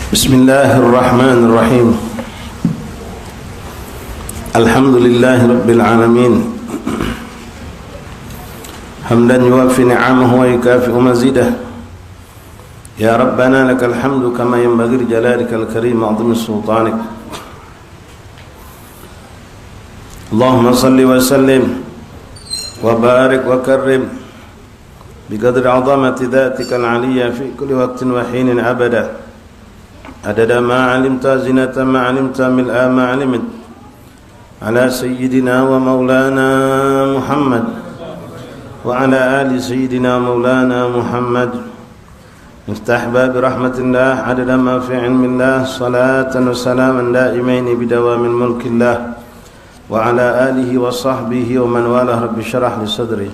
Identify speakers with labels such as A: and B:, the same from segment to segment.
A: Bismillahirrahmanirrahim. Alhamdulillahi rabbil alamin. Hamdan yuwafi ni'amahu wa yukafi'u mazidah. Ya Rabbana lakal hamdu kama yanbaghi li jalalikal karim wa 'azimi sultanik. Allahumma salli wa sallim wa barik wa karrim biqadri 'azamati dhatikal 'aliyya fi kulli waqtin wa hinin abada. Adada ma 'alimta zinata ma 'alimta mil'a ma 'alimt. Ala sayyidina wa maulana Muhammad wa ala ali sayyidina maulana Muhammad. Miftah bab rahmatillah adada ma fi 'ilmillah. Salatan wa salaman daimaini bidawamin mulkillah. Wa ala alihi wa sahbihi wa man walah. Rabbi syrah li sadri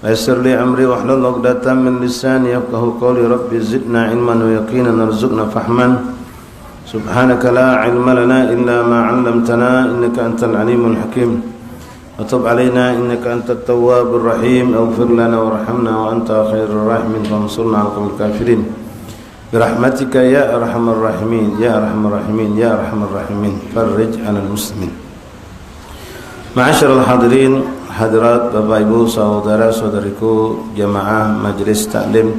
A: wa yassir li amri wahlul 'uqdatam min lisani yafqahu qawli. Rabbi zidna ilman wa yaqinan warzuqna fahman. Subhanaka la ilma lana illa ma 'allamtana innaka antal alimul hakim. Wa tub alaina innaka antat tawwabur rahim. Ighfir lana warhamna wa anta khairur rahimin wansurna 'alal qawmil kafirin. Birahmatika ya arhamar rahimin ya arhamar rahimin ya arhamar rahimin. Farij 'alal muslimin. Ma'asyiral hadirin, hadirat, Bapak Ibu, saudara-saudariku jamaah Majelis Taklim,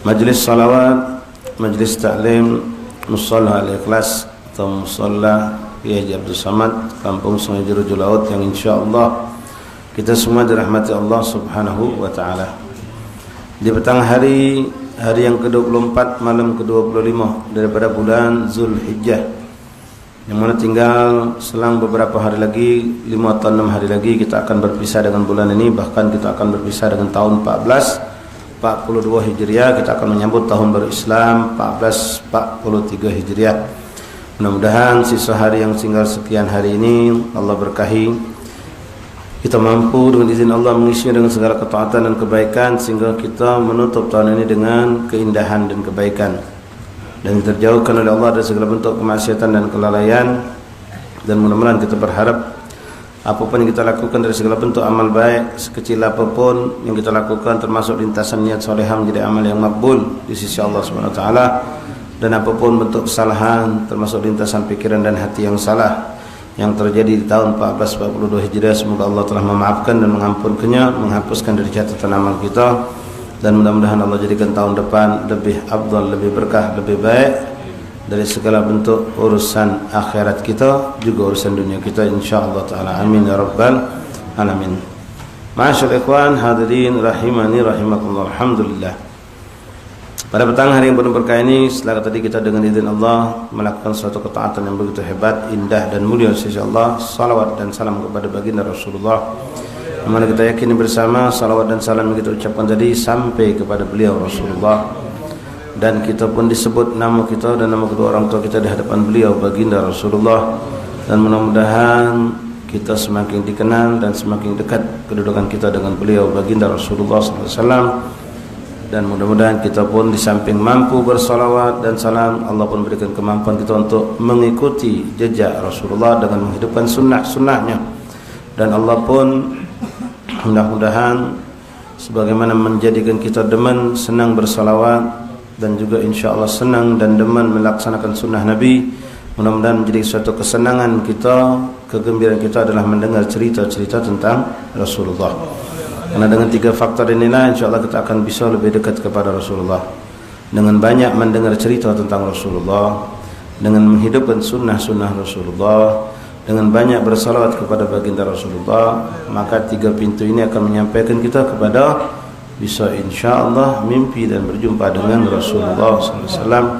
A: Majelis Salawat, Majelis Taklim Musalla Al-Ikhlas atau Musalla Kiai Haji Abdul Samad, Kampung Sungai Jeruju Laut, yang insyaallah kita semua dirahmati Allah Subhanahu wa taala. Di petang hari yang ke-24 malam ke-25 daripada bulan Zulhijjah, yang mana tinggal selang beberapa hari lagi, 5 atau 6 hari lagi kita akan berpisah dengan bulan ini. Bahkan kita akan berpisah dengan tahun 1442 Hijriah. Kita akan menyambut tahun baru Islam 1443 Hijriah. Mudah-mudahan sisa hari yang tinggal sekian hari ini Allah berkahi, kita mampu dengan izin Allah mengisinya dengan segala ketaatan dan kebaikan, sehingga kita menutup tahun ini dengan keindahan dan kebaikan, dan terjauhkan oleh Allah dari segala bentuk kemaksiatan dan kelalaian. Dan mudah-mudahan kita berharap apapun yang kita lakukan dari segala bentuk amal baik, sekecil apapun yang kita lakukan, termasuk lintasan niat solehah, menjadi amal yang makbul di sisi Allah Subhanahu wa taala. Dan apapun bentuk kesalahan, termasuk lintasan pikiran dan hati yang salah yang terjadi di tahun 1442 Hijriah, semoga Allah telah memaafkan dan mengampunkannya, menghapuskan dari catatan amal kita. Dan mudah-mudahan Allah jadikan tahun depan lebih afdal, lebih berkah, lebih baik dari segala bentuk urusan akhirat kita, juga urusan dunia kita, insyaallah taala. Amin ya rabbal alamin. Ma'asyiral ikhwan hadirin rahimani rahimakumullah. Alhamdulillah, pada petang hari yang penuh berkah ini, setelah tadi kita dengan izin Allah melakukan suatu ketaatan yang begitu hebat, indah dan mulia di sisi Allah, salawat dan salam kepada baginda Rasulullah, mana kita yakini bersama salawat dan salam yang kita ucapkan tadi sampai kepada beliau Rasulullah, dan kita pun disebut nama kita dan nama kedua orang tua kita di hadapan beliau baginda Rasulullah. Dan mudah-mudahan kita semakin dikenal dan semakin dekat kedudukan kita dengan beliau baginda Rasulullah SAW. Dan mudah-mudahan kita pun di samping mampu bersalawat dan salam, Allah pun berikan kemampuan kita untuk mengikuti jejak Rasulullah dengan menghidupkan sunnah-sunnahnya. Dan Allah pun mudah-mudahan sebagaimana menjadikan kita demen, senang bersalawat, dan juga insyaAllah senang dan demen melaksanakan sunnah Nabi, mudah-mudahan menjadi suatu kesenangan kita, kegembiraan kita adalah mendengar cerita-cerita tentang Rasulullah. Karena dengan 3 faktor inilah insyaAllah kita akan bisa lebih dekat kepada Rasulullah. Dengan banyak mendengar cerita tentang Rasulullah, dengan menghidupkan sunnah-sunnah Rasulullah, dengan banyak bersalawat kepada baginda Rasulullah, maka 3 pintu ini akan menyampaikan kita kepada bisa insyaallah mimpi dan berjumpa dengan Rasulullah SAW.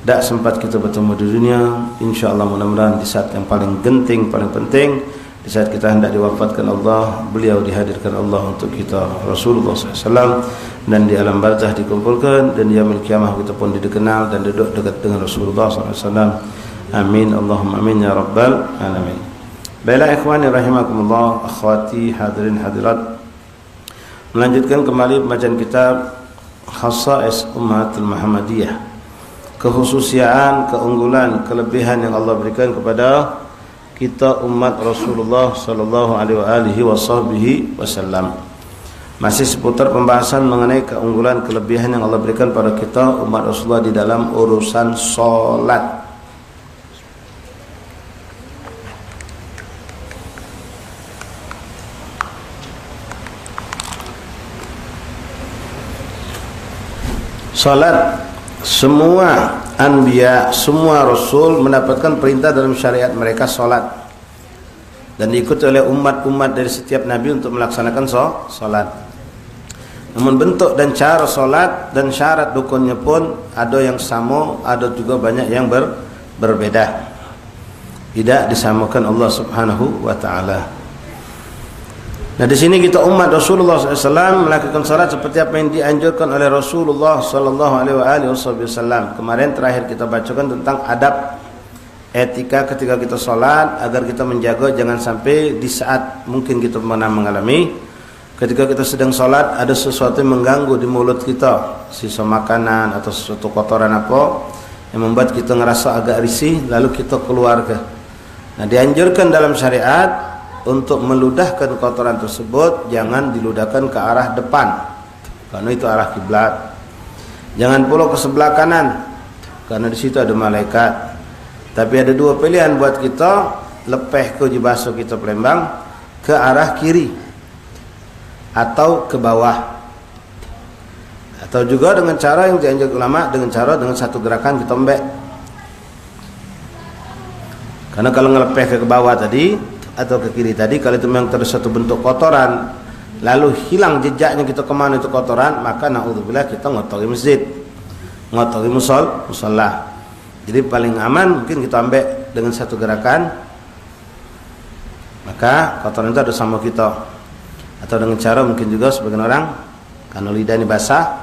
A: Tak sempat kita bertemu di dunia, insyaallah mudah-mudahan di saat yang paling genting, paling penting, di saat kita hendak diwafatkan Allah, beliau dihadirkan Allah untuk kita, Rasulullah SAW, dan di alam barzah dikumpulkan, dan di yaumil kiamah kita pun dikenal dan duduk dekat dengan Rasulullah SAW. Amin Allahumma amin ya rabbal alamin. Baiklah ikhwani rahimakumullah, akhwati hadirin hadirat, melanjutkan kembali pembacaan kitab Khasa'is Ummatul Muhammadiyah, kehususiaan, keunggulan, kelebihan yang Allah berikan kepada kita umat Rasulullah sallallahu alaihi wasallam. Masih seputar pembahasan mengenai keunggulan kelebihan yang Allah berikan pada kita umat Rasulullah di dalam urusan solat. Solat, semua anbiya, semua rasul mendapatkan perintah dalam syariat mereka solat, dan diikuti oleh umat-umat dari setiap nabi untuk melaksanakan solat. Namun bentuk dan cara solat dan syarat rukunnya pun ada yang sama, ada juga banyak yang berbeda. Tidak disamakan Allah Subhanahu wa taala. Nah, di sini kita umat Rasulullah SAW melakukan salat seperti apa yang dianjurkan oleh Rasulullah SAW. Kemarin terakhir kita bacakan tentang adab etika ketika kita salat, agar kita menjaga jangan sampai di saat mungkin kita pernah mengalami ketika kita sedang salat ada sesuatu yang mengganggu di mulut kita, sisa makanan atau sesuatu kotoran apa yang membuat kita ngerasa agak risih, lalu kita keluarkan. Nah, dianjurkan dalam syariat untuk meludahkan kotoran tersebut jangan diludahkan ke arah depan, karena itu arah kiblat. Jangan pula ke sebelah kanan, karena di situ ada malaikat. Tapi ada dua pilihan buat kita, lepeh ke jibasuh kita pelembang ke arah kiri atau ke bawah, atau juga dengan cara yang dianjurkan ulama, dengan satu gerakan kita embek. Karena kalau ngelepeh ke bawah tadi atau ke kiri tadi, kalau itu memang terdapat satu bentuk kotoran lalu hilang jejaknya kita kemana itu kotoran, maka naudzubillah kita ngotori masjid, ngotori musalla. Jadi paling aman mungkin kita ambek dengan satu gerakan, maka kotoran itu ada sama kita. Atau dengan cara mungkin juga sebagian orang karena lidah ini basah,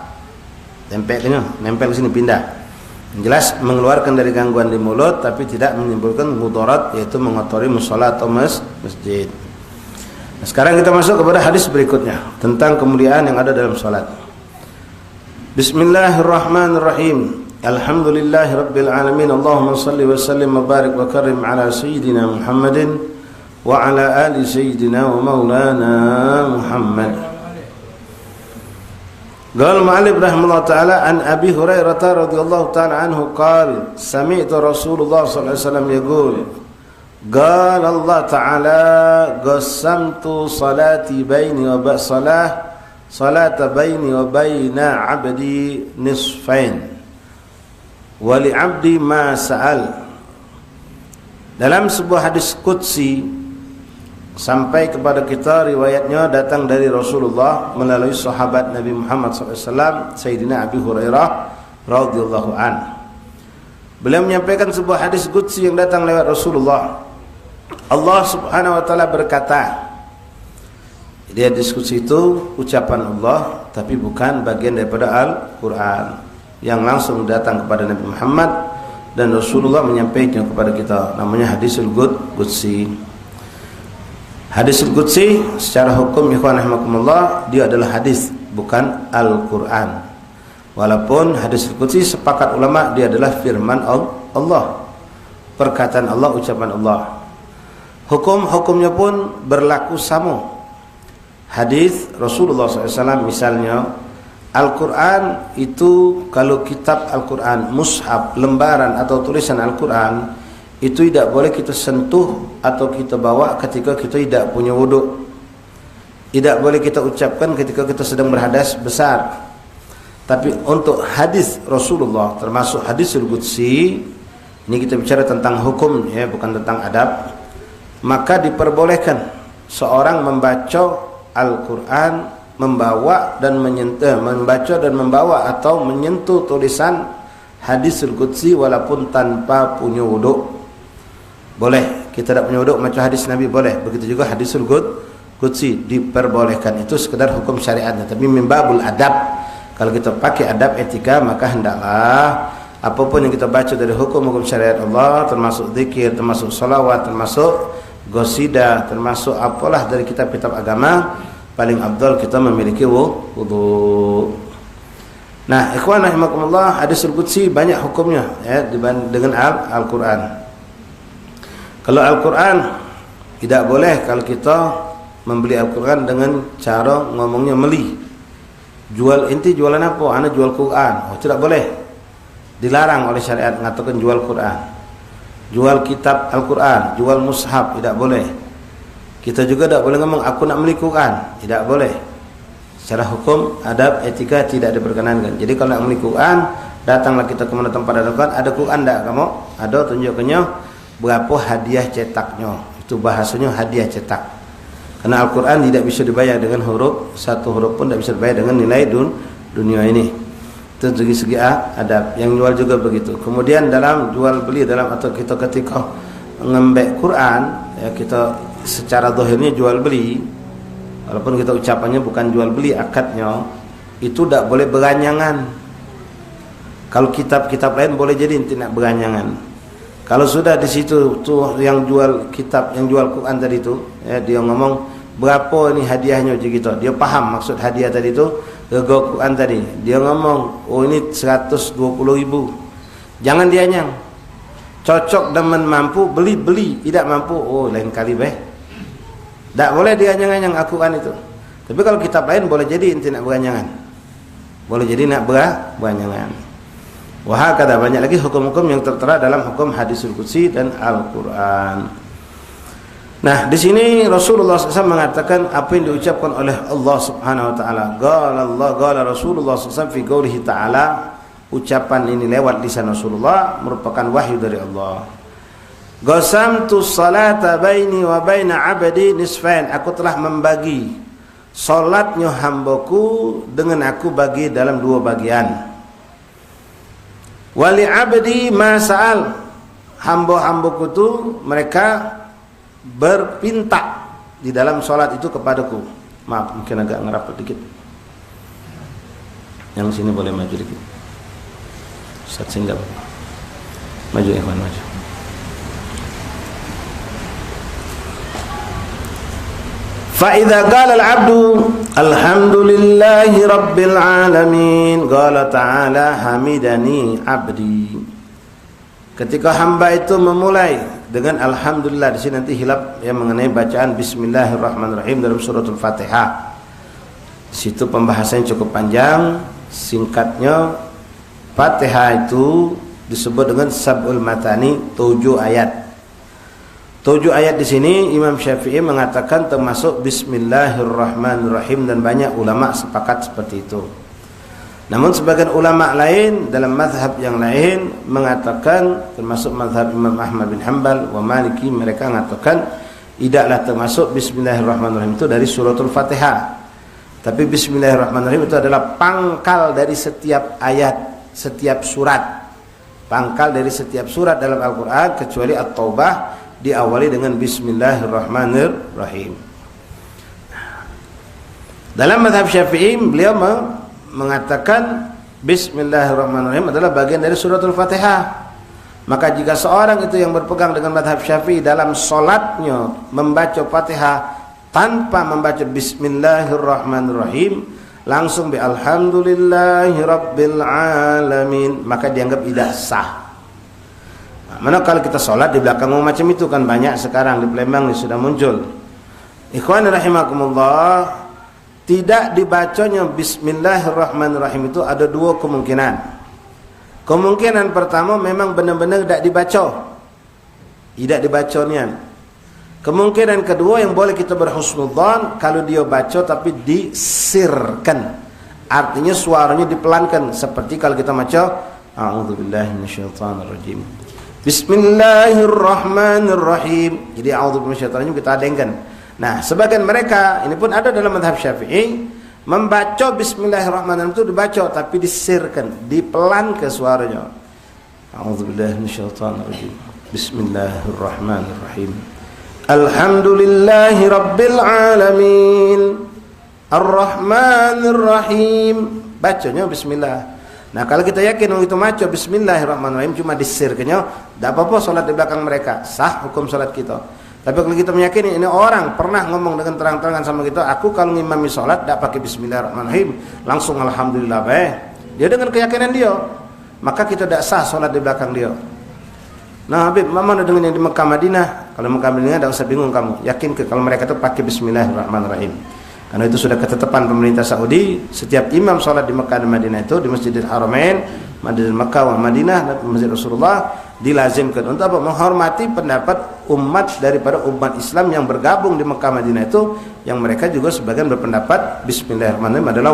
A: nempel ke sini pindah. Yang jelas mengeluarkan dari gangguan di mulut tapi tidak menimbulkan mudarat, yaitu mengotori mushola atau masjid. Nah, sekarang kita masuk kepada hadis berikutnya tentang kemuliaan yang ada dalam salat. Bismillahirrahmanirrahim. Alhamdulillahirabbil alamin. Allahumma shalli wa sallim wa barik wa karim ala sayyidina Muhammadin wa ala ali sayyidina wa maulana Muhammad. Qala al-mu'allif rahimahullah ta'ala an Abi Hurairah radhiyallahu ta'ala anhu qala sami'tu Rasulullah sallallahu alaihi wasallam yaqul qala Allah ta'ala qasamtu salati baini wa salata baini wa baina 'abdi nisfain wa li 'abdi ma sa'al. Dalam sebuah hadis qudsi sampai kepada kita, riwayatnya datang dari Rasulullah melalui sahabat Nabi Muhammad SAW, Sayyidina Abi Hurairah radhiyallahu an. Beliau menyampaikan sebuah hadis qudsi yang datang lewat Rasulullah. Allah Subhanahu wa taala berkata, di hadis qudsi itu ucapan Allah tapi bukan bagian daripada Al-Qur'an yang langsung datang kepada Nabi Muhammad, dan Rasulullah menyampaikan kepada kita, namanya hadisul qudsi. Hadisul qudsi secara hukum ikhwan rahimakumullah dia adalah hadis, bukan Al-Qur'an. Walaupun hadisul qudsi sepakat ulama dia adalah firman Allah, perkataan Allah, ucapan Allah. Hukum-hukumnya pun berlaku sama. Hadis Rasulullah SAW misalnya, Al-Quran itu kalau kitab Al-Quran, mushaf, lembaran atau tulisan Al-Quran itu tidak boleh kita sentuh atau kita bawa ketika kita tidak punya wudhu. Tidak boleh kita ucapkan ketika kita sedang berhadas besar. Tapi untuk hadis Rasulullah termasuk hadisul qudsi, ini kita bicara tentang hukum ya, bukan tentang adab, maka diperbolehkan seorang membaca Al-Quran, membawa dan membaca dan membawa atau menyentuh tulisan hadisul qudsi walaupun tanpa punya wudhu. Boleh, kita tidak punya wudhu macam hadis Nabi boleh. Begitu juga hadisul qudsi diperbolehkan. Itu sekedar hukum syariatnya. Tapi mimbabul adab, kalau kita pakai adab etika, maka hendaklah apapun yang kita baca dari hukum-hukum syariat Allah, termasuk zikir, termasuk salawat, termasuk qasidah, termasuk apalah dari kitab-kitab agama, paling afdal kita memiliki wudhu. Nah, ikhwan rahimakumullah, hadisul qudsi banyak hukumnya ya dengan Al-Quran. Kalau Al-Quran tidak boleh kalau kita membeli Al-Quran dengan cara ngomongnya meli. Jual, inti jualan apa? Ana jual Quran. Oh, tidak boleh. Dilarang oleh syariat mengatakan jual Quran. Jual kitab Al-Quran, jual mushaf, tidak boleh. Kita juga tidak boleh ngomong aku nak beli Quran, tidak boleh. Secara hukum, adab, etika tidak diperkenankan. Jadi kalau nak beli Quran, datanglah kita ke mana tempat ada Quran. Ada Quran tak kamu? Ada, tunjukkannya berapa hadiah cetaknya. Itu bahasanya hadiah cetak. Karena Al-Quran tidak bisa dibayar dengan huruf, satu huruf pun tidak bisa dibayar dengan nilai dunia ini. Itu dari segi adab. Yang jual juga begitu. Kemudian dalam jual beli, dalam atau kita ketika ngembek Quran, ya kita secara zahirnya jual beli, walaupun kita ucapannya bukan jual beli, akadnya itu tidak boleh beranyangan. Kalau kitab-kitab lain boleh jadi tidak beranyangan. Kalau sudah di situ tuh yang jual kitab, yang jual Quran tadi itu, ya, dia ngomong berapa ini hadiahnya gitu. Dia paham maksud hadiah tadi itu, harga Quran tadi. Dia ngomong, oh ini 120.000. Jangan dianyang. Cocok dan mampu beli, tidak mampu, oh lain kali beh. Tak boleh dianyang-anyang Al-Quran itu. Tapi kalau kitab lain boleh jadi inti nak beranyangan. Boleh jadi nak beranyangan. Wah, kata banyak lagi hukum-hukum yang tertera dalam hukum hadisul qudsi dan Al-Quran. Nah, di sini Rasulullah SAW mengatakan apa yang diucapkan oleh Allah Subhanahu Wa Taala. Qala Rasulullah SAW fi qoulihi Taala. Ucapan ini lewat lisan Rasulullah merupakan wahyu dari Allah. Qasamtu salata baini wa baina 'abdi nisfain. Aku telah membagi salatnya hambaku dengan aku bagi dalam dua bagian. Wali abdi masal, hamba-hambaku itu mereka berpinta di dalam solat itu kepadaku. Maaf, mungkin agak ngerapat dikit. Yang sini boleh maju dikit. Ustaz singgah. Maju ikhwan, maju. فإذا قال العبد الحمد لله رب العالمين قال تعالى حمدني عبدي. Ketika hamba itu memulai dengan alhamdulillah, di sini nanti hilaf yang mengenai bacaan bismillahirrahmanirrahim dalam suratul Fatihah. Di situ pembahasannya cukup panjang. Singkatnya, Fatihah itu disebut dengan sab'ul matani, 7 ayat. 7 ayat di sini Imam Syafi'i mengatakan termasuk bismillahirrahmanirrahim, dan banyak ulama sepakat seperti itu. Namun sebagian ulama lain dalam mazhab yang lain mengatakan, termasuk mazhab Imam Ahmad bin Hanbal wa Maliki, mereka mengatakan tidaklah termasuk bismillahirrahmanirrahim itu dari suratul Fatihah. Tapi bismillahirrahmanirrahim itu adalah pangkal dari setiap ayat, setiap surat. Pangkal dari setiap surat dalam Al-Quran kecuali At-Taubah diawali dengan bismillahirrahmanirrahim. Dalam mazhab Syafi'i beliau mengatakan bismillahirrahmanirrahim adalah bagian dari suratul Fatihah. Maka jika seorang itu yang berpegang dengan mazhab Syafi'i dalam solatnya membaca Fatihah tanpa membaca bismillahirrahmanirrahim, langsung bi alhamdulillahi rabbil alamin, maka dianggap tidak sah. Mana kalau kita sholat di belakang macam itu kan banyak sekarang di Palembang ini sudah muncul. Ikhwan rahimakumullah, tidak dibacanya bismillahirrahmanirrahim itu ada dua kemungkinan. Kemungkinan pertama memang benar-benar tidak dibaca, tidak dibacanya. Kemungkinan kedua yang boleh kita berhusnudzon, kalau dia baca tapi disirkan, artinya suaranya dipelankan, seperti kalau kita baca a'udzubillahi minasyaitonirrajim, bismillahirrahmanirrahim. Jadi a'udzubillahi minasyaitonirrajim kita adengkan. Nah, sebagian mereka, ini pun ada dalam mazhab Syafi'i, membaca bismillahirrahmanirrahim itu dibaca tapi disirkan, dipelankan suaranya. A'udzubillahi minasyaitonirrajim. Bismillahirrahmanirrahim. Alhamdulillahi rabbil alamin. Ar-Rahmanir-Rahim. Bacanya bismillah. Nah, kalau kita yakin itu maca bismillahirrahmanirrahim cuma disirkannya, tidak apa-apa salat di belakang mereka, sah hukum salat kita. Tapi kalau kita meyakini ini orang pernah ngomong dengan terang-terangan sama kita, aku kalau ngimami salat tidak pakai bismillahirrahmanirrahim, langsung alhamdulillah baik. Dia dengan keyakinan dia, maka kita tidak sah salat di belakang dia. Nah, Habib, mana dengan yang di Mekah Madinah, Kalau Mekah Madinah tidak usah bingung kamu. Yakin ke kalau mereka itu pakai Bismillahirrahmanirrahim. Karena itu sudah ketetapan pemerintah Saudi, setiap imam sholat di Mekah dan Madinah itu di Masjidil Haramain, Madinah Mekah wa Madinah dan Masjid Rasulullah dilazimkan untuk apa? Menghormati pendapat umat daripada umat Islam yang bergabung di Mekah Madinah itu, yang mereka juga sebagian berpendapat Bismillahirrahmanirrahim adalah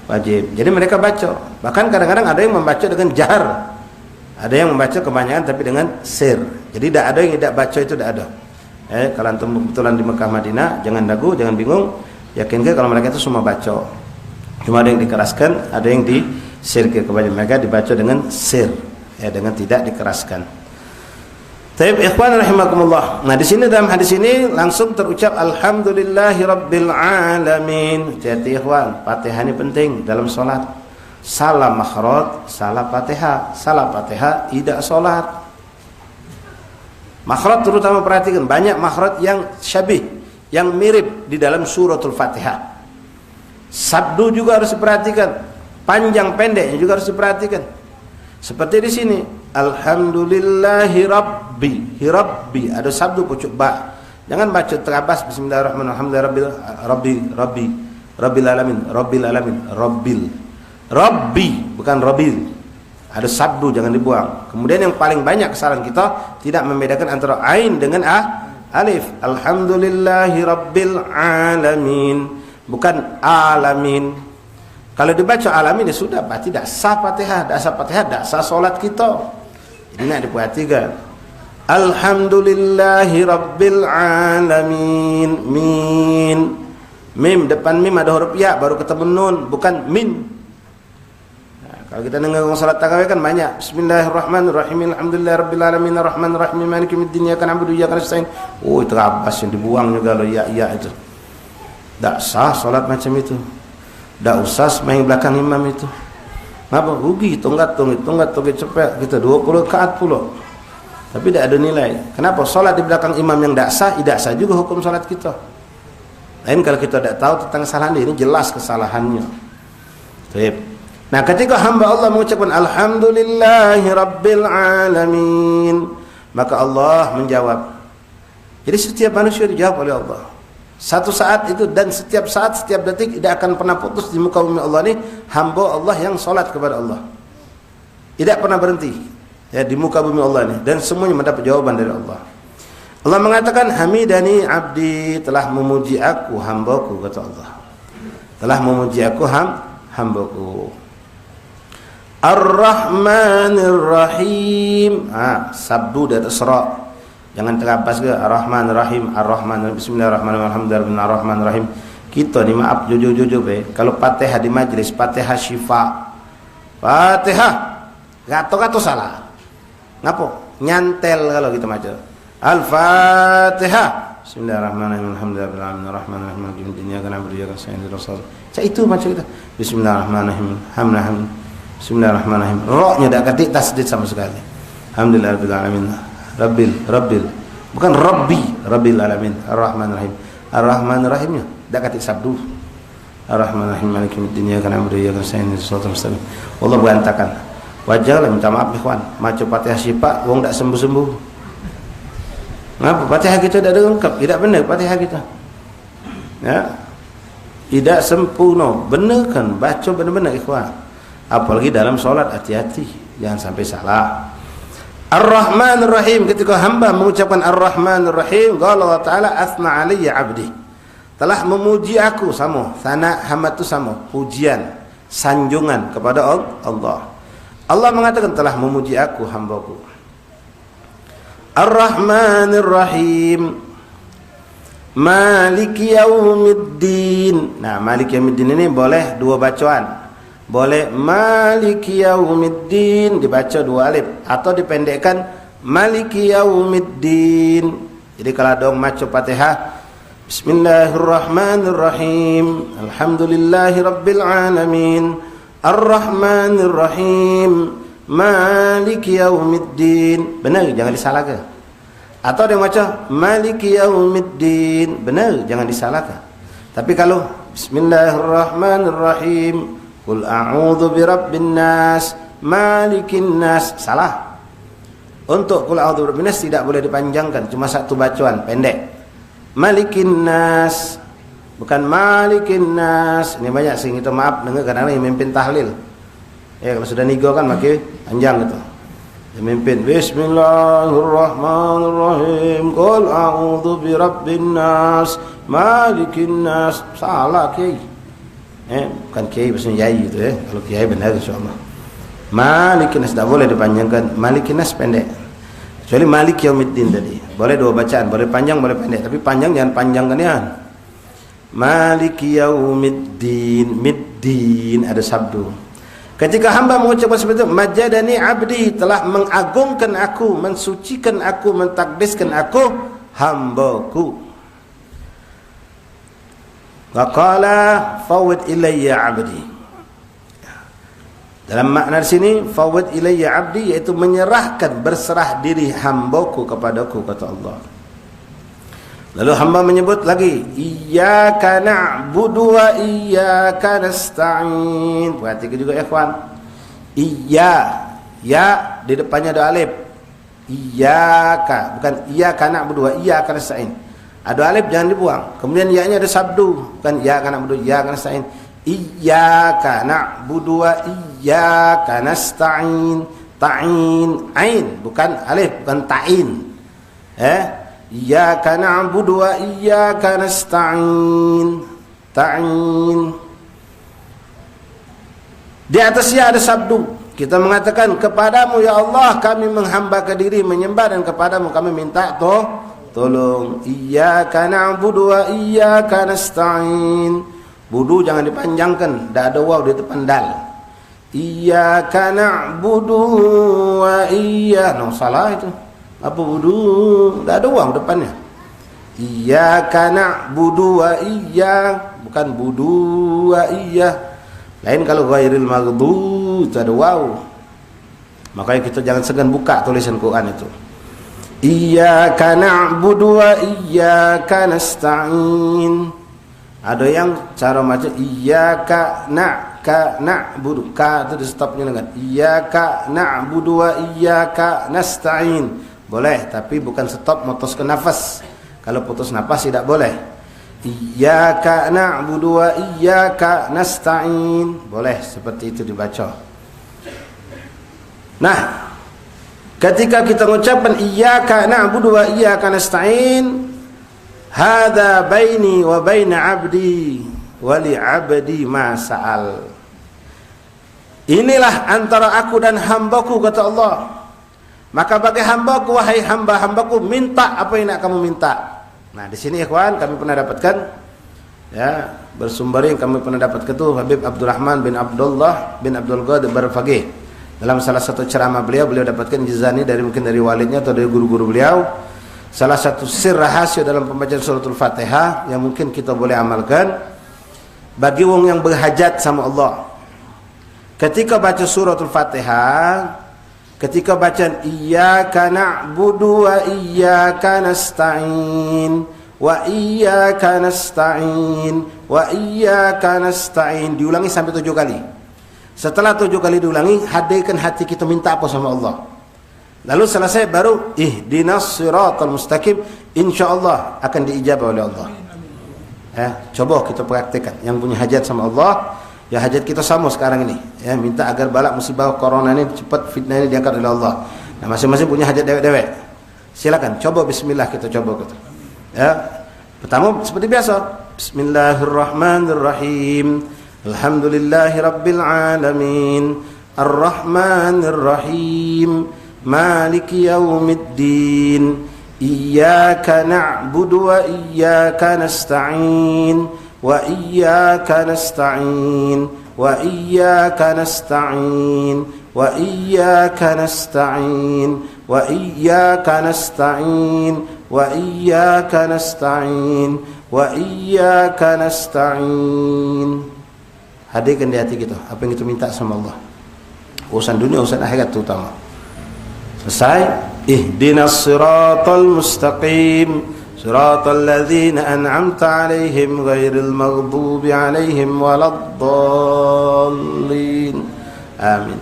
A: wajib. Jadi mereka baca. Bahkan kadang-kadang ada yang membaca dengan jahar, ada yang membaca kebanyakan tapi dengan sir. Jadi tidak ada yang tidak baca, itu tidak ada. Kalau antum kebetulan di Mekah Madinah, jangan ragu, jangan bingung. Yakinkan kalau mereka itu semua baca. Cuma ada yang dikeraskan, ada yang disirkir. Kebanyakan mereka dibaca dengan sir, dengan tidak dikeraskan. Taib ikhwan rahimakumullah. Nah di sini dalam hadis ini langsung terucap alhamdulillahirabbil alamin. Jadi ikhwan, Fatihah ini penting dalam salat. Salah makhraj, salah Fatihah. Salah Fatihah tidak salat. Makhraj terutama perhatikan, banyak makhraj yang syabih, yang mirip di dalam suratul Fatihah. Sabdu juga harus diperhatikan, panjang pendeknya juga harus diperhatikan. Seperti di sini, alhamdulillahi rabbi, ada sabdu pucuk ba. Jangan baca terabas bismillahirrahmanirrahim, rabbil alamin, rabbi bukan rabbil. Ada sabdu, jangan dibuang. Kemudian yang paling banyak kesalahan kita tidak membedakan antara ain dengan alif. Alhamdulillahi rabbil alamin, bukan alamin. Kalau dibaca alamin ya sudah, berarti tidak sah Fatihah. Tidak sah Fatihah, tidak sah solat kita. Ini nak diperhatikan. Alhamdulillahi rabbil alamin. Mim depan mim ada huruf ya, baru ketemu nun, bukan min. Kalau kita dengar salat tarawih kan banyak Bismillahirrahmanirrahim, alhamdulillahirabbil alamin, arrahmanirrahim, maliki yaumiddin, iyyaka na'budu wa iyyaka nasta'in. Oh, itu terabas yang dibuang juga loh ya itu. Tak sah salat macam itu. Tak usah main belakang imam itu. Ngapa rugi tunggat cepet kita 20 rakaat pula. Tapi tidak ada nilai. Kenapa? Salat di belakang imam yang tidak sah juga hukum salat kita. Lain kalau kita tidak tahu tentang kesalahan ini, jelas kesalahannya. Baik. Nah, ketika hamba Allah mengucapkan alhamdulillahi rabbil alamin, maka Allah menjawab. Jadi setiap manusia dijawab oleh Allah. Satu saat itu, dan setiap saat, setiap detik tidak akan pernah putus di muka bumi Allah ini hamba Allah yang salat kepada Allah. Tidak pernah berhenti di muka bumi Allah ini, dan semuanya mendapat jawaban dari Allah. Allah mengatakan hamidani abdi, telah memuji aku hambaku, kata Allah. Telah memuji aku hambaku. Ar-Rahmanir Rahim. Sabdu dan Isra. Jangan terabas ke Ar-Rahmanir Rahim, Ar-Rahman, Bismillahirrahmanirrahim, Ar-Rahmanir Rahim. Kita ni maaf jujur kalau Fatihah di majlis, Fatihah syifa. Fatihah gato salah. Ngapo? Nyantel kalau kita baca. Al-Fatihah. Bismillahirrahmanirrahim, alhamdulillahirabbil alamin, arrahmanir rahim, maliki yaumiddin, iyyaka na'budu wa iyyaka nasta'in. Itu macam kita. Bismillahirrahmanirrahim, hamdulillah. Bismillahirrahmanirrahim. Ra-nya tak ketik tasdid sama sekali. Alhamdulillahirabbil alamin. Rabbil. Bukan rabbil alamin. Ar-Rahmanir Rahim. Ar-Rahmanir Rahimnya tak ketik sabdu. Ar-Rahmanir Rahim, maliki yaumiddin, iyyaka na'budu wa iyyaka nasta'in. Allah berantakan. Wajarlah minta maaf ikhwan. Macam Fatihah syifa wong tak sembuh-sembuh. Ngapa Fatihah kita tak ada lengkap? Tidak benar Fatihah kita. Ya. Tidak sempurna. Benar kan? Baca benar-benar ikhwan. Apalagi dalam solat, hati-hati, jangan sampai salah. Ar-Rahmanir Rahim, ketika hamba mengucapkan Ar-Rahmanir Rahim, qala Allah Ta'ala asna alayya abdi, telah memuji aku, sama sana hamba itu sama pujian, sanjungan kepada Allah. Allah mengatakan telah memuji aku hambaku. Ar-Rahmanir Rahim, Maliki Yaumiddin. Nah, Maliki Yaumiddin ini boleh dua bacaan. Boleh Maliki Yaumiddin dibaca dua alif, atau dipendekkan Maliki Yaumiddin. Jadi kalau ada orang baca Fatihah Bismillahirrahmanirrahim, alhamdulillahirabbil alamin, arrahmanir rahim, Maliki Yaumiddin. Benar, jangan disalahkan. Atau dia baca Maliki Yaumiddin, benar, jangan disalahkan. Tapi kalau Bismillahirrahmanirrahim, Qul a'udzu birabbin nas, malikin nas, salah. Untuk qul a'udzu birabbin nas tidak boleh dipanjangkan, cuma satu bacaan pendek. Malikin nas, bukan malikin nas. Ini banyak sing itu, maaf dengar kadang-kadang yang memimpin tahlil. Ya kalau sudah nigo kan makin panjang gitu. Yang memimpin bismillahirrahmanirrahim qul a'udzu birabbin nas malikin nas. Salah kiai. Bukan kiai bahasa yai itu ya. Kalau kiai benar insyaallah. Malikin nas tidak boleh dipanjangkan. Malikin nas pendek. Kecuali Malik Yaumiddin tadi. Boleh dua bacaan, boleh panjang, boleh pendek. Tapi panjang jangan panjangkan ya. Malik Yaumiddin, middin ada sabdu. Ketika hamba mengucapkan seperti itu, majadani abdi, telah mengagungkan aku, mensucikan aku, mentakdiskan aku, hambaku. Waqala fawwid ilayya abdi. Dalam makna di sini fawwid ilayya abdi, yaitu menyerahkan, berserah diri hambaku kepadaku, kata Allah. Lalu hamba menyebut lagi, iyyaka na'budu wa iyyaka nasta'in. Perhatikan juga ikhwan. Ya di depannya ada alif. Iyyaka, bukan iyyaka na'budu wa iyyaka nasta'in. Ada alif jangan dibuang. Kemudian ya-nya ada sabdu, bukan iyyaka na'budu wa iyyaka nasta'in. Iyyaka na'budu wa iyyaka nasta'in. Ta'in, ain, bukan alif, bukan ta'in. Iyyaka na'budu wa iyyaka nasta'in. Ta'in. Di atasnya ada sabdu. Kita mengatakan kepadamu ya Allah kami menghambakan diri menyembah, dan kepadamu kami minta tolong. Iyyaka na'budu wa iyyaka nasta'in. Budu jangan dipanjangkan, tidak ada waw di depan dal. Iyyaka na'budu wa iyyaka, salah itu. Apa wudu? Tidak ada waw depannya. Iyyaka na'budu wa iyyaka, bukan budu wa iyyaka. Lain kalau ghairil maghdub itu ada waw. Makanya kita jangan segan buka tulisan Quran itu. Iyyaka na'budu wa iyyaka nasta'in. Ada yang cara macam iyyaka na'budu, ka itu di stopnya dengan iyyaka na'budu wa iyyaka nasta'in. Boleh, tapi bukan stop mutuskan nafas. Kalau putus nafas tidak boleh. Iyyaka na'budu wa iyyaka nasta'in. Boleh seperti itu dibaca. Nah, ketika kita mengucapkan iyyaka na'budu wa iyyaka nasta'in, hadza baini wa baina 'abdi wa li 'abdi ma sa'al. Inilah antara aku dan hambaku, kata Allah. Maka bagi hambaku, wahai hamba-hambaku, minta apa yang nak kamu minta. Nah, di sini ikhwan kami pernah dapatkan ya, bersumber yang kami pernah dapatkan itu Habib Abdurrahman bin Abdullah bin Abdul Qadir Barfaqih. Dalam salah satu ceramah beliau dapatkan jizani dari mungkin dari walidnya atau dari guru-guru beliau. Salah satu sir rahasia dalam pembacaan suratul Fatihah yang mungkin kita boleh amalkan bagi wong yang berhajat sama Allah. Ketika baca suratul Fatihah, ketika bacaan iyyaka na'budu wa iyyaka nasta'in wa iyyaka nasta'in wa iyyaka nasta'in, diulangi sampai 7 kali. Setelah 7 kali diulangi, hadirkan hati kita minta apa sama Allah. Lalu selesai baru ihdinas siratal mustaqim, insyaallah akan diijabah oleh Allah. Coba kita praktikkan. Yang punya hajat sama Allah, ya hajat kita sama sekarang ini. Ya, minta agar balak musibah corona ini cepat, fitnah ini diangkat oleh Allah. Nah, masing-masing punya hajat dewek-dewek. Silakan coba bismillah, kita coba kita. Ya. Pertama seperti biasa. Bismillahirrahmanirrahim. Alhamdulillahirabbil alamin. Arrahmanirrahim. Maliki yaumiddin. Iyyaka na'budu wa iyyaka nasta'in wa iyyaka nasta'in wa iyyaka nasta'in wa iyyaka nasta'in wa iyyaka nasta'in wa iyyaka nasta'in wa iyyaka nasta'in. Hadirkan di hati kita apa yang kita minta sama Allah. Urusan dunia, urusan akhirat terutama. Selesai. Ihdinas siratal mustaqim siratal ladzina an'amta 'alaihim ghairil maghdubi 'alaihim waladdallin. Amin.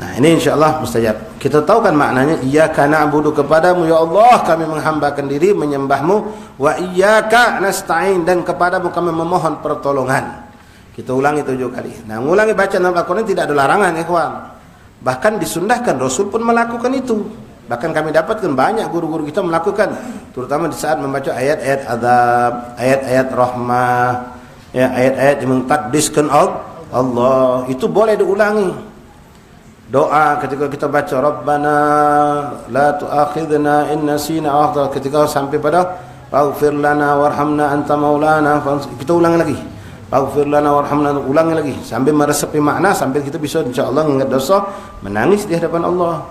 A: Nah, ini insyaallah mustajab. Kita tahu kan maknanya, iyyaka na'budu, kepadamu ya Allah kami menghambakan diri menyembahmu, wa iyyaka nasta'in, dan kepadamu kami memohon pertolongan. Kita ulangi 7 kali. Nah, ngulangi bacaan Al-Qur'an tidak ada larangan, ikhwan. Bahkan disunnahkan, Rasul pun melakukan itu. Bahkan kami dapatkan banyak guru-guru kita melakukan, terutama di saat membaca ayat-ayat azab, ayat-ayat rahmah, ya, ayat-ayat yang mentaqdiskan Allah, itu boleh diulangi. Doa ketika kita baca Rabbana la tu'akhidna in nasina aw akhtana, ketika sampai pada faghfir lana warhamna anta maulana, kita ulangi lagi. Faghfir lana warhamna, ulangi lagi sambil meresapi makna, sambil kita bisa insyaallah mengingat dosa, menangis di hadapan Allah.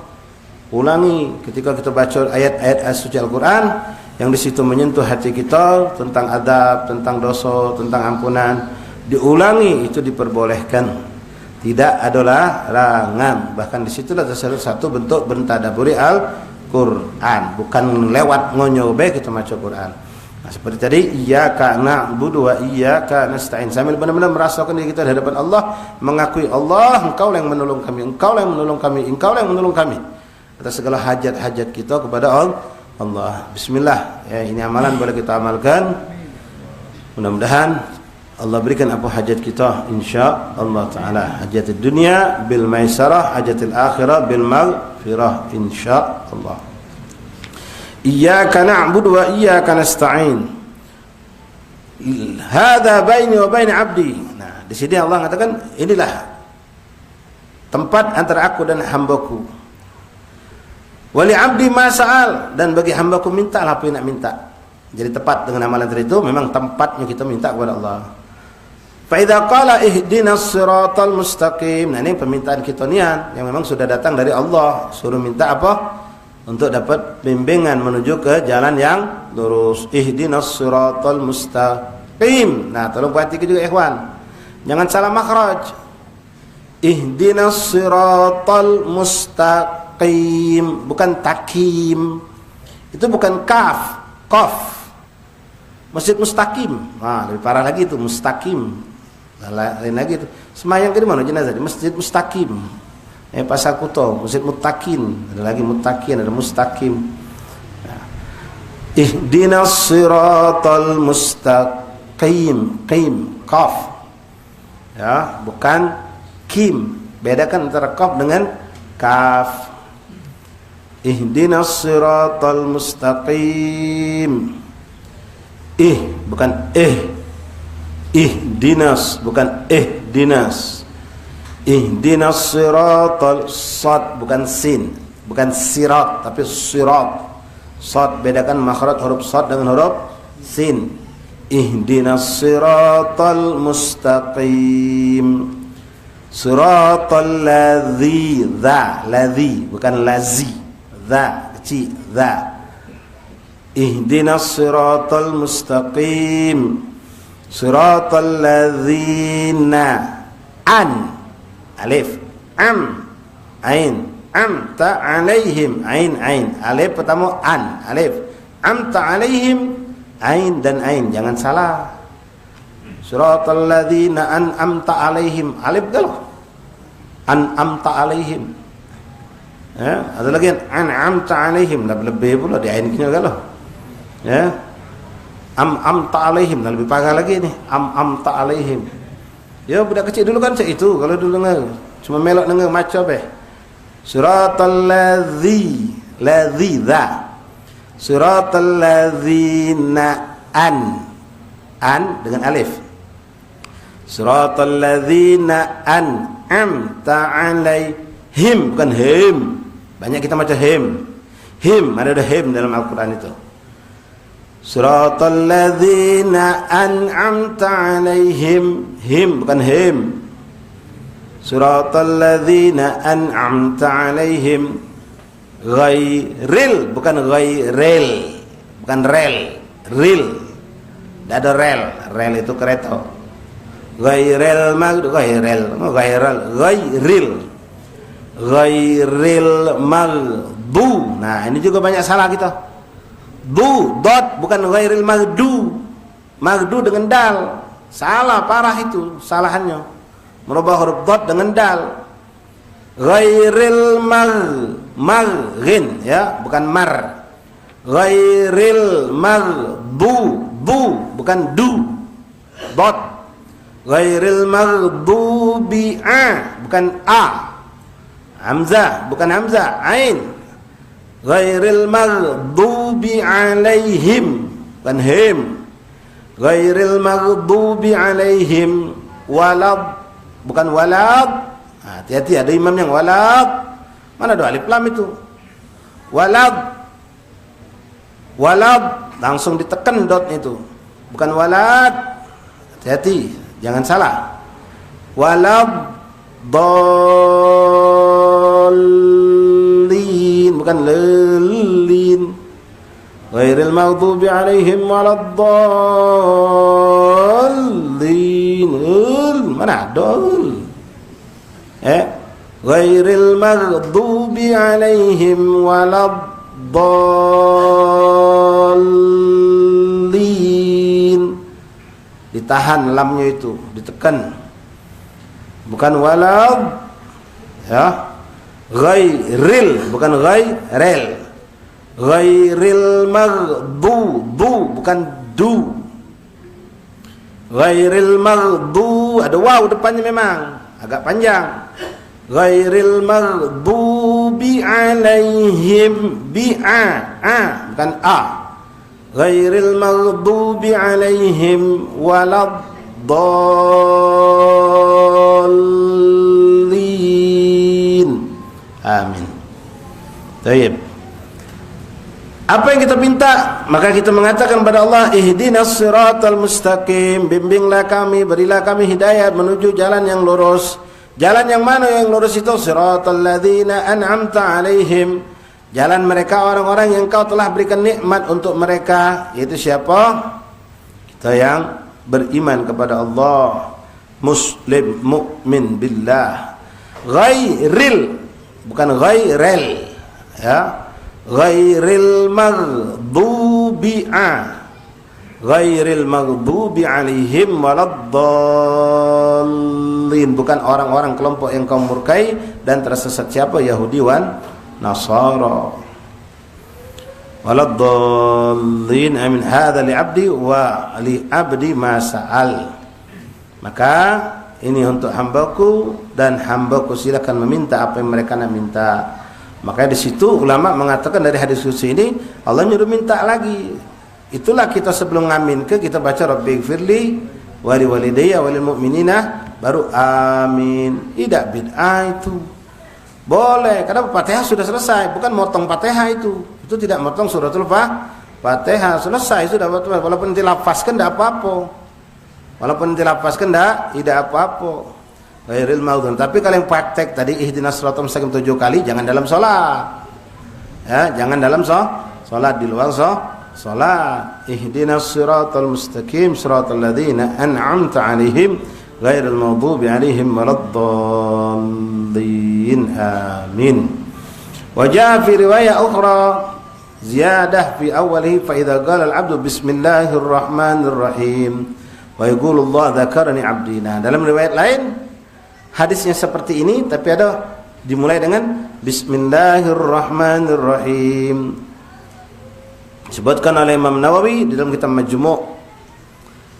A: Ulangi ketika kita baca ayat-ayat suci Al-Qur'an yang di situ menyentuh hati kita tentang adab, tentang dosa, tentang ampunan, diulangi, itu diperbolehkan. Tidak ada larangan. Bahkan disitulah salah satu bentuk bertadabburi Al-Quran, bukan lewat ngonyobe kita baca Quran. Nah, seperti tadi, iyyaka na'budu wa iyyaka nasta'in, sambil benar-benar merasakan diri kita di hadapan Allah, mengakui Allah, engkau yang menolong kami, engkau yang menolong kami, engkau yang menolong kami atas segala hajat-hajat kita kepada Allah. Bismillah, ya, ini amalan boleh kita amalkan. Mudah-mudahan Allah berikan apa hajat kita, insyaallah taala. Hajat dunia bil maisarah, hajat akhirah bil maghfirah, insyaallah. Iyyaka na'budu wa iyyaka nasta'in. Hadza baini wa bain 'abdi. Nah, di sini Allah mengatakan, inilah tempat antara aku dan hambaku. Wa li 'abdi ma sa'al, dan bagi hambaku mintalah apa yang nak minta. Jadi tepat dengan amalan tadi itu, memang tempatnya kita minta kepada Allah. Fa'idha qala ihdinas siratal mustaqim. Nah, ini permintaan kita niat yang memang sudah datang dari Allah. Suruh minta apa? Untuk dapat bimbingan menuju ke jalan yang lurus. Ihdinas siratal mustaqim. Nah, tolong perhatikan juga ikhwan, jangan salah makhraj. Ihdinas siratal mustaqim, bukan takim. Itu bukan kaf, qaf. Masjid mustaqim. Nah, lebih parah lagi itu mustaqim. Lain lagi itu. Semayang ke mana jenazah? Di Masjid Mustaqim. Pasar Kuto, Masjid Muttaqin. Ada lagi Muttaqin, ada Mustaqim. Nah. Ihdinas siratal mustaqim. Qim, qaf. Ya, bukan kim. Bedakan antara qaf dengan kaf. Ihdinas siratal mustaqim. Bukan ihdinas, bukan ihdinas. Ihdinas siratal, sad bukan sin, bukan sirat tapi sirat. Sad, bedakan makhraj huruf sad dengan huruf sin. Ihdinas siratal mustaqim. Siratal ladzi, dza, ladzi bukan lazi, dza kecil, dza. Ihdinas siratal mustaqim. Siratal ladzina, an, alif, am, ain, amta alaihim, ain, alif pertama an, alif, amta alaihim, ain dan ain, jangan salah. Siratal ladzina an'amta alaihim, alif galau, an'amta alaihim. Ya, ada lagi an'amta alaihim, lebih pula di ain kena galau. Ya, amta alaihim, lebih parah lagi nih, amta alaihim. Ya, budak kecil dulu kan cak itu, kalau dulu dengar cuma melok dengar macam siratal ladzi, dza. Siratal ladzina, an dengan alif. Siratal ladzina an'amta alaihim, bukan him. Banyak kita baca him, ada him dalam Al-Quran itu. Siratal ladzina an'amta alaihim, him bukan him. Siratal ladzina an'amta alaihim, ghairil bukan ghairil, bukan rel, ril. Tidak ada rel, rel itu kereta. Ghairil maghdub, ghairil maghdu. Nah, ini juga banyak salah kita. Dot bukan ghairil maghdu. Maghdu dengan dal. Salah, parah itu salahannya. Merubah huruf dot dengan dal. Ghairil maghin, ya, bukan mar. Ghairil bukan du. Dot. Ghairil maghdubi bukan a. Hamzah, bukan hamzah, ain. Ghairil maghdubi alaihim, bukan him. Ghairil maghdubi alaihim walad, bukan walad. Hati-hati, ada imam yang walad. Mana ada alif lam itu? Walad. Walad langsung ditekan dot itu. Bukan walad. Hati-hati, jangan salah. Walad dallin, bukan lelin. Ghairil maghdubi alaihim waladdallin. Mana dol? Ghairil maghdubi alaihim waladdallin. Ditahan lamnya itu, ditekan. Bukan walad, ya. Ghairil, bukan ghairil. Ghairil maghdubu, bukan du. Ghairil maghdu, ada waw depannya memang agak panjang. Ghairil maghdubi alaihim bukan a. Ghairil maghdubi alaihim waladdallin. Amin. Baik. Apa yang kita minta? Maka kita mengatakan kepada Allah, ihdinas siratal mustaqim, bimbinglah kami, berilah kami hidayah menuju jalan yang lurus. Jalan yang mana yang lurus itu? Siratal ladzina an'amta alaihim, jalan mereka orang-orang yang Kau telah berikan nikmat untuk mereka. Yaitu siapa? Kita yang beriman kepada Allah, muslim, mukmin billah. Ghairil, bukan ghairil, ya. Ghairil maghdubi Ghairil maghdubi alaihim waladdallin, bukan orang-orang kelompok yang Kau murkai dan tersesat. Siapa? Yahudi wan Nasara. Waladdallin. Amin. Hadza li abdi wa li abdi ma sa'al. Maka ini untuk hambaku dan hambaku silakan meminta apa yang mereka nak minta. Makanya di situ ulama mengatakan dari hadis qudsi ini Allah nyuruh minta lagi. Itulah kita sebelum ngamin kita baca Rabbighfirli wa li walidayya wa lil mu'minina, baru amin. Tidak bid'ah itu. Boleh, karena Fatihah sudah selesai, bukan motong Fatihah itu. Itu tidak motong suratul Fatihah, selesai sudah. Walaupun dilafazkan tidak apa-apa. Walaupun dilafazkan tidak apa-apa. Ghairil maghdubi. Tapi kalau yang praktek tadi ihdinas siratal mustaqim 7 kali, jangan dalam sholat. Ya, jangan dalam sholat, di luar sholat. Ihdinas siratal mustaqim siratal ladzina an'amta 'alaihim ghairil maghdubi 'alaihim waladdallin. Amin. Wa jaa fi riwayah ukhra ziyadah fi awwalihi fa idza qala al-'abdu bismillahirrahmanirrahim wa yaqulu Allah dzakarani 'abdina. Dalam riwayat lain hadisnya seperti ini, tapi ada dimulai dengan Bismillahirrahmanirrahim. Disebutkan oleh Imam Nawawi di dalam kitab Majmu',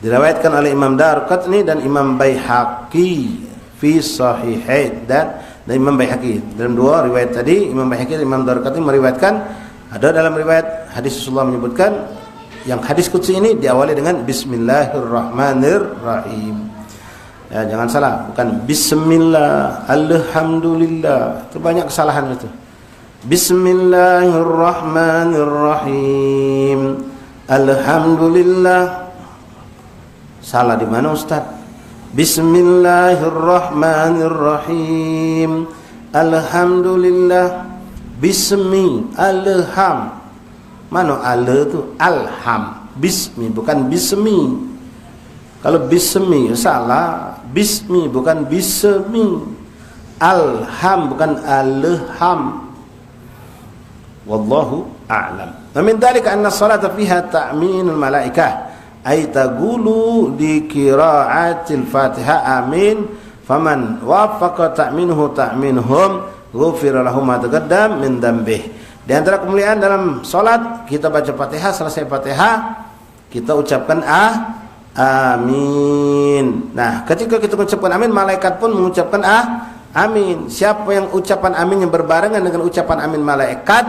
A: diriwayatkan oleh Imam Darqutni dan Imam Baihaqi fi Sahihain, dan Imam Baihaqi. Dalam dua riwayat tadi, Imam Baihaqi dan Imam Darqutni meriwayatkan, ada dalam riwayat hadis Rasulullah menyebutkan yang hadis qudsi ini diawali dengan Bismillahirrahmanirrahim. Ya, jangan salah, bukan bismillah, alhamdulillah. Itu banyak kesalahan itu. Bismillahirrahmanirrahim, alhamdulillah. Salah di mana Ustaz? Bismillahirrahmanirrahim, alhamdulillah. Bismi, alham. Mana al itu? Alham. Bismi, bukan bismi. Kalau bismi salah, bismi bukan bismi, alham bukan alham. Wallahu a'lam. Wa min dzalika anna as-salata fiha ta'minul malaikah, ay taqulu di qira'atil Fatihah amin faman wafaqa ta'minuhu ta'minhum ghufira lahu ma taqaddam min dzambih. Di antara kemuliaan dalam salat, kita baca Fatihah, selesai Fatihah kita ucapkan amin. Nah, ketika kita ucapkan amin, malaikat pun mengucapkan amin. Siapa yang ucapan amin yang berbarengan dengan ucapan amin malaikat,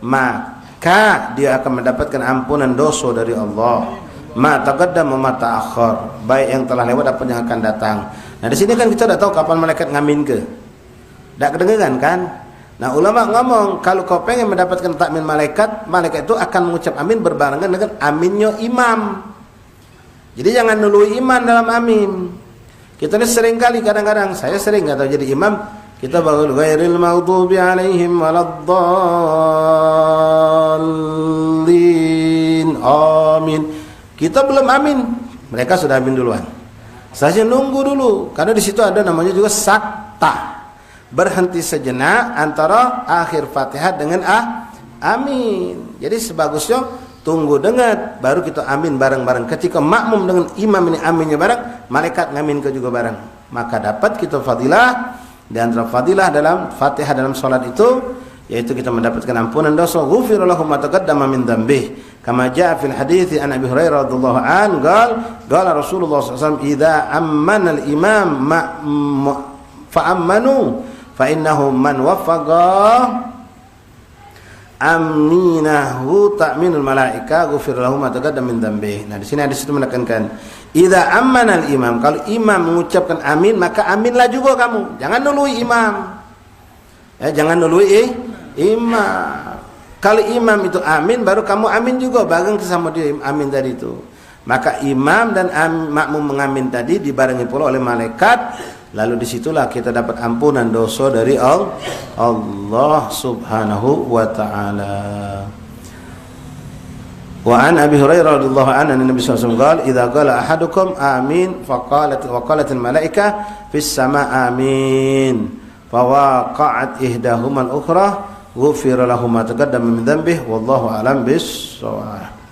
A: maka dia akan mendapatkan ampunan dosa dari Allah. Ma taqaddam wa ma ta'akhkhar, baik yang telah lewat ataupun yang akan datang. Nah, di sini kan kita sudah tahu kapan malaikat ngamin ke. Tidak kedengaran kan? Nah, ulama ngomong kalau kau pengen mendapatkan takmin malaikat, malaikat itu akan mengucap amin berbarengan dengan aminnya imam. Jadi jangan nului imam dalam amin. Kita ini sering kali, kadang-kadang saya sering atau jadi imam, kita bangun ghairil maghdubi alaihim waladdallin amin. Kita belum amin, mereka sudah amin duluan. Saya nunggu dulu, karena di situ ada namanya juga sakta. Berhenti sejenak antara akhir Fatihah dengan amin. Jadi sebagusnya tunggu dengar, baru kita amin bareng-bareng. Ketika makmum dengan imam ini aminnya bareng, malaikat ngamin ke juga bareng. Maka dapat kita fadilah. Di antara fadilah dalam Fatihah dalam salat itu, yaitu kita mendapatkan ampunan dosa. Ghufira lahu ma taqaddama min dzambih. Kama jaa fil hadits an Abi Hurairah radhiyallahu an qala Rasulullah sallallahu alaihi wasallam idza ammana al-imam fa'ammanu fa innahu man waffaqa aminahu ta'minul malaika ghufir lahu ma taqaddama min dzambih. Nah, di sini hadis itu menekankan idza ammana al-imam, kalau imam mengucapkan amin maka aminlah juga kamu. Jangan nului imam. Ya, jangan nului imam. Kalau imam itu amin baru kamu amin juga bareng sama dia amin tadi itu. Maka imam dan makmum mengamin tadi dibarengi pula oleh malaikat. Lalu disitulah kita dapat ampunan dosa dari Allah subhanahu wa ta'ala. Wa an Abi Hurairah radhiyallahu anhu Nabi sallallahu alaihi wasallam idza qala ahadukum amin faqalat al-malaika fis sama amin fawaqa'at ihdahuma al-ukhra ghufira lahu ma taqaddama min dhanbihi wallahu a'lam bis-shawab.